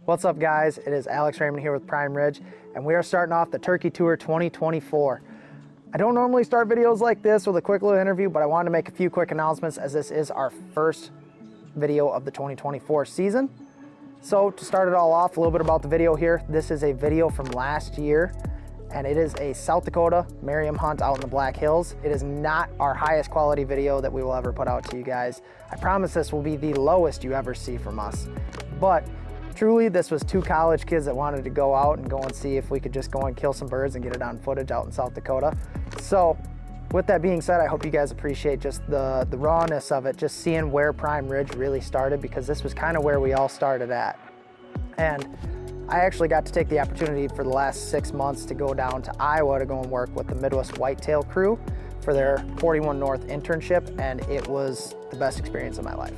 What's up, guys? It is Alex Rahman here with Prime Ridge, and we are starting off the Turkey Tour 2024. I don't normally start videos like this with a quick little interview, but I wanted to make a few quick announcements as this is our first video of the 2024 season. So to start it all off, a little bit about the video here. This is a video from last year, and it is a South Dakota Merriam hunt out in the Black Hills. It is not our highest quality video that we will ever put out to you guys. I promise this will be the lowest you ever see from us. But truly, this was two college kids that wanted to go out and go and see if we could just go and kill some birds and get it on footage out in South Dakota. So with that being said, I hope you guys appreciate just the rawness of it, just seeing where Prime Ridge really started, because this was kind of where we all started at. And I actually got to take the opportunity for the last 6 months to go down to Iowa to go and work with the Midwest Whitetail crew for their 41 North internship, and it was the best experience of my life.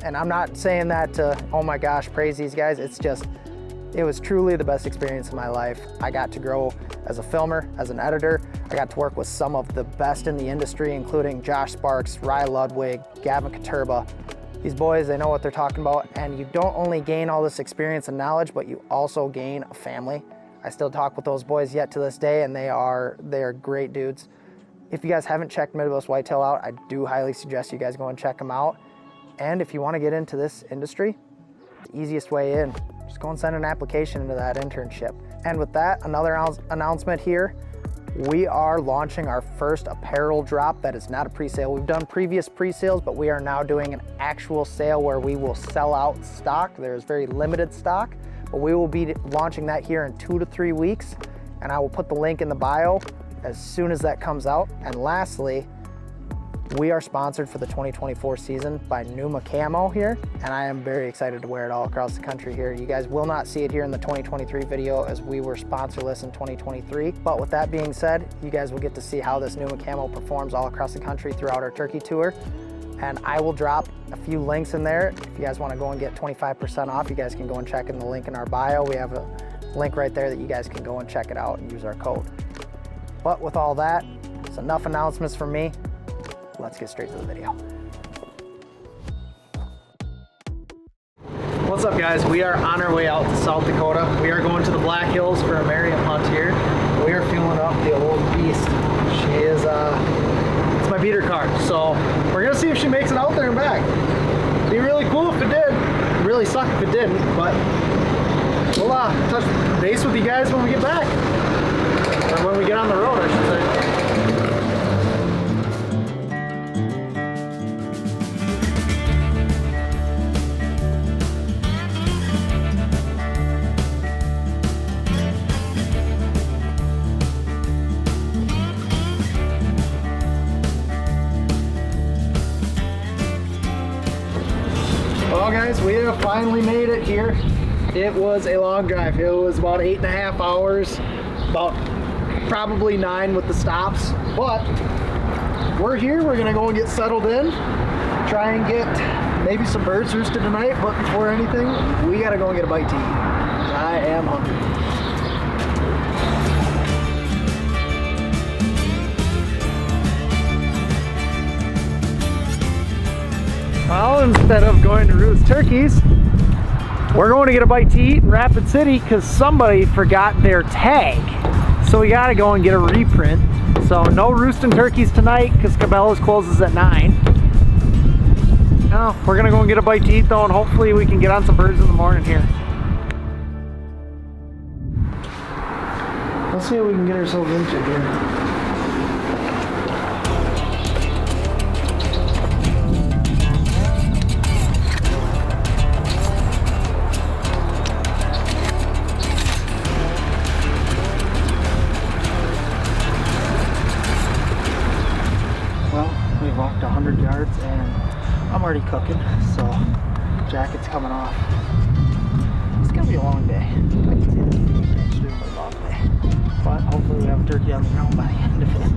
And I'm not saying that to, oh my gosh, praise these guys. It's just, it was truly the best experience of my life. I got to grow as a filmer, as an editor. I got to work with some of the best in the industry, including Josh Sparks, Rye Ludwig, Gavin Katurba. These boys, they know what they're talking about. And you don't only gain all this experience and knowledge, but you also gain a family. I still talk with those boys yet to this day, and they are great dudes. If you guys haven't checked Midwest Whitetail out, I do highly suggest you guys go and check them out. And if you want to get into this industry, the easiest way in, just go and send an application into that internship. And with that, another announcement here. We are launching our first apparel drop that is not a pre-sale. We've done previous pre-sales, but we are now doing an actual sale where we will sell out stock. There's very limited stock, but we will be launching that here in 2 to 3 weeks. And I will put the link in the bio as soon as that comes out. And lastly, we are sponsored for the 2024 season by Numa Camo here, and I am very excited to wear it all across the country here. You guys will not see it here in the 2023 video as we were sponsorless in 2023. But with that being said, you guys will get to see how this Numa Camo performs all across the country throughout our turkey tour. And I will drop a few links in there. If you guys want to go and get 25% off, you guys can go and check in the link in our bio. We have a link right there that you guys can go and check it out and use our code. But with all that, it's enough announcements from me. Let's get straight to the video. What's up, guys? We are on our way out to South Dakota. We are going to the Black Hills for a Merriam hunt here. We are fueling up the old beast. She is, it's my beater car. So we're gonna see if she makes it out there and back. It'd be really cool if it did. It'd really suck if it didn't, but we'll touch base with you guys when we get back. Or when we get on the road, I should say. Well, guys, we have finally made it here. It was a long drive. It was about 8.5 hours, about probably 9 with the stops, but we're here. We're gonna go and get settled in, try and get maybe some birds roosted tonight, but before anything, we gotta go and get a bite to eat. I am hungry. Well, instead of going to roost turkeys, we're going to get a bite to eat in Rapid City because somebody forgot their tag. So we gotta go and get a reprint. So no roosting turkeys tonight because Cabela's closes at 9. Now, we're gonna go and get a bite to eat though, and hopefully we can get on some birds in the morning here. Let's see what we can get ourselves into here. We've walked 100 yards and I'm already cooking, so jacket's coming off. It's gonna be a long day. I can see this being an extremely long day, but hopefully we have a turkey on the ground by the end of it.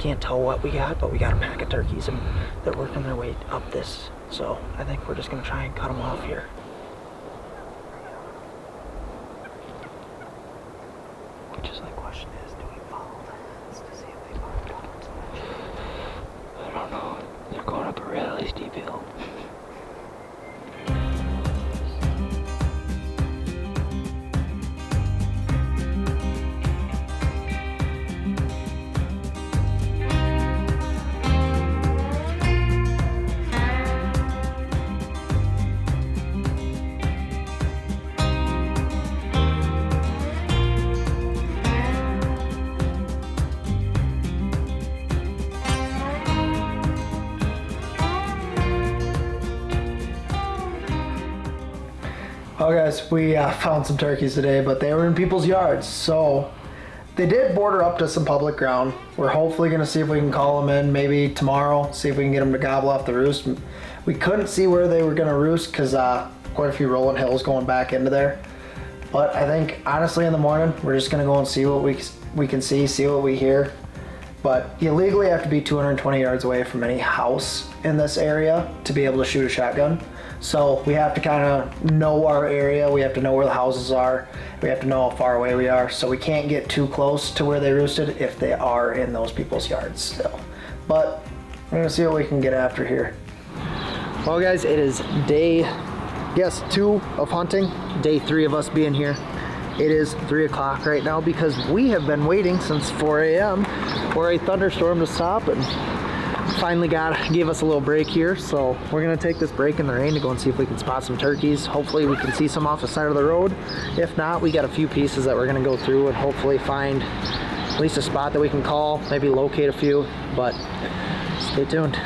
can't tell what we got, but we got a pack of turkeys and they're working their way up this. So I think we're just gonna try and cut them off here. Which is my question is, do we follow this to see if they bark up? I don't know. They're going up a really steep hill. Well guys, we found some turkeys today, but they were in people's yards, so they did border up to some public ground. We're hopefully going to see if we can call them in maybe tomorrow, see if we can get them to gobble off the roost. We couldn't see where they were going to roost because quite a few rolling hills going back into there. But I think honestly in the morning we're just going to go and see what we can see what we hear. But you legally have to be 220 yards away from any house in this area to be able to shoot a shotgun. So we have to kind of know our area, we have to know where the houses are, we have to know how far away we are, so we can't get too close to where they roosted if they are in those people's yards still. But we're gonna see what we can get after here. Well guys, it is day, 2 of hunting, day 3 of us being here. It is 3 o'clock right now because we have been waiting since 4 a.m. for a thunderstorm to stop, and finally gave us a little break here. So we're gonna take this break in the rain to go and see if we can spot some turkeys. Hopefully we can see some off the side of the road. If not, we got a few pieces that we're gonna go through and hopefully find at least a spot that we can call, maybe locate a few, but stay tuned.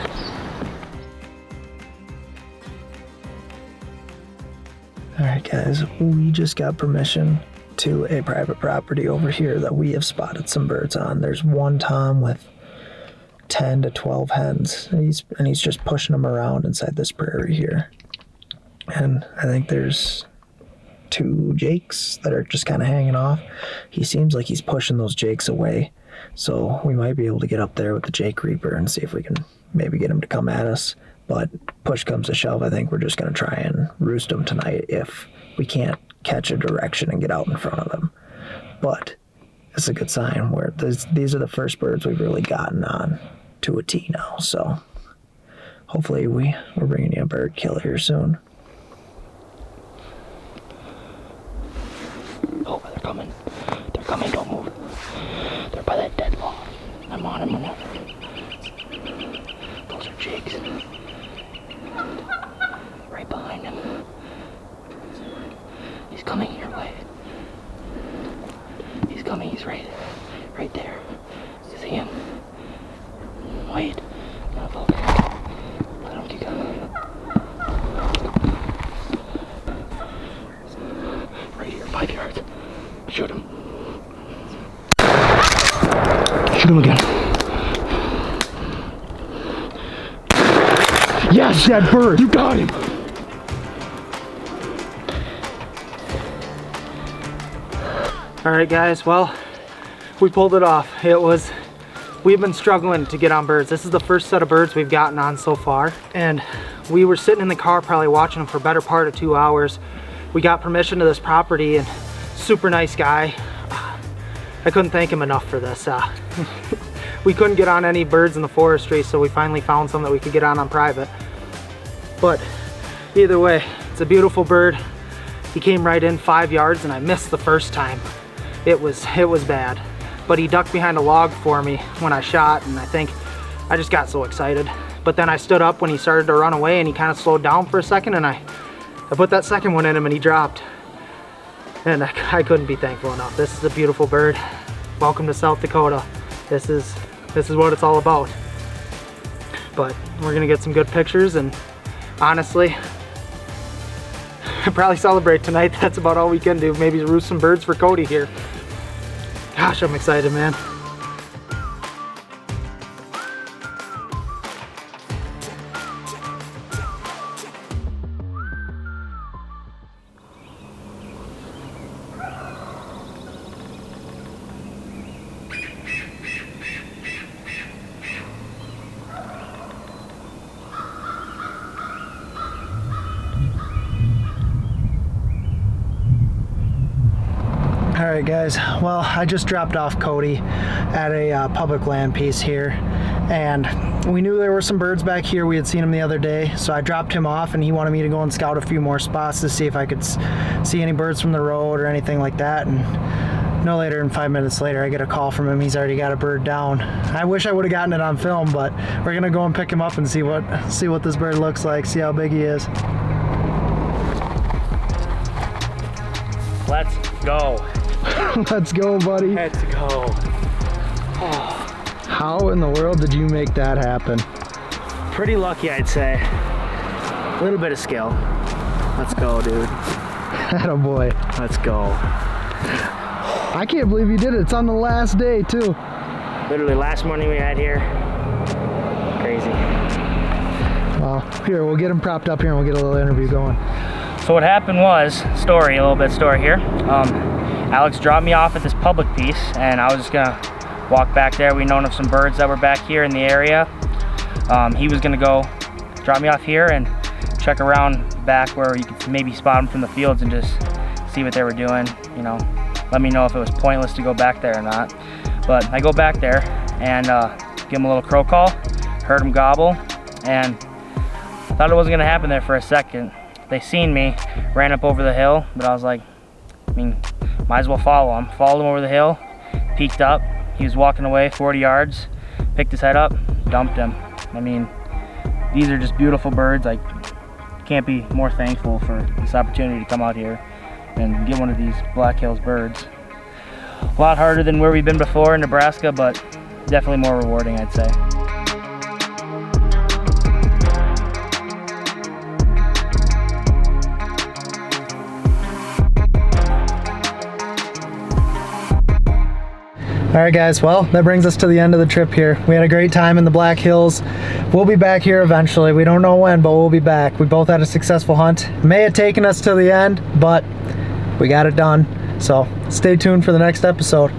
All right guys, we just got permission to a private property over here that we have spotted some birds on. There's one tom with 10 to 12 hens, and he's just pushing them around inside this prairie here. And I think there's 2 jakes that are just kind of hanging off. He seems like he's pushing those jakes away, so we might be able to get up there with the jake reaper and see if we can maybe get him to come at us. But push comes to shove, I think we're just going to try and roost them tonight if we can't catch a direction and get out in front of them. But it's a good sign where these are the first birds we've really gotten on to a T now. So hopefully we're bringing you a bird kill here soon. Oh, they're coming. They're coming, don't move. They're by that dead log. I'm on him now. Those are jigs. Right behind him. He's coming your way. He's coming, he's right there. You see him? Wait. No, focus. Let him keep going. Right here, 5 yards. Shoot him. Shoot him again. Yes, that bird. You got him. All right, guys. Well, we pulled it off. We've been struggling to get on birds. This is the first set of birds we've gotten on so far, and we were sitting in the car probably watching them for a better part of 2 hours. We got permission to this property, and super nice guy. I couldn't thank him enough for this. We couldn't get on any birds in the forestry, so we finally found some that we could get on private. But either way, it's a beautiful bird. He came right in 5 yards, and I missed the first time. It was bad. But he ducked behind a log for me when I shot, and I think I just got so excited. But then I stood up when he started to run away, and he kind of slowed down for a second, and I put that second one in him, and he dropped. And I couldn't be thankful enough. This is a beautiful bird. Welcome to South Dakota. This is what it's all about. But we're gonna get some good pictures, and honestly, I'd probably celebrate tonight. That's about all we can do. Maybe roost some birds for Cody here. Gosh, I'm excited, man. Alright guys, well I just dropped off Cody at a public land piece here, and we knew there were some birds back here. We had seen them the other day, so I dropped him off and he wanted me to go and scout a few more spots to see if I could see any birds from the road or anything like that. And no later than 5 minutes later I get a call from him. He's already got a bird down. I wish I would have gotten it on film, but we're gonna go and pick him up and see what this bird looks like, see how big he is. Let's go. Let's go, buddy. Let's go. Oh. How in the world did you make that happen? Pretty lucky, I'd say. A little bit of skill. Let's go, dude. Attaboy. Let's go. I can't believe you did it. It's on the last day, too. Literally last morning we had here. Crazy. Well, here, we'll get him propped up here and we'll get a little interview going. So what happened was, a little bit of story here. Alex dropped me off at this public piece, and I was just gonna walk back there. We known of some birds that were back here in the area. He was gonna go drop me off here and check around back where you could maybe spot them from the fields and just see what they were doing. You know, let me know if it was pointless to go back there or not. But I go back there and give him a little crow call, heard him gobble, and I thought it wasn't gonna happen there for a second. They seen me, ran up over the hill, but I was like, I mean, might as well follow him. Followed him over the hill, peeked up. He was walking away 40 yards, picked his head up, dumped him. I mean, these are just beautiful birds. I can't be more thankful for this opportunity to come out here and get one of these Black Hills birds. A lot harder than where we've been before in Nebraska, but definitely more rewarding, I'd say. All right guys, well, that brings us to the end of the trip here. We had a great time in the Black Hills. We'll be back here eventually. We don't know when, but we'll be back. We both had a successful hunt. May have taken us to the end, but we got it done. So stay tuned for the next episode.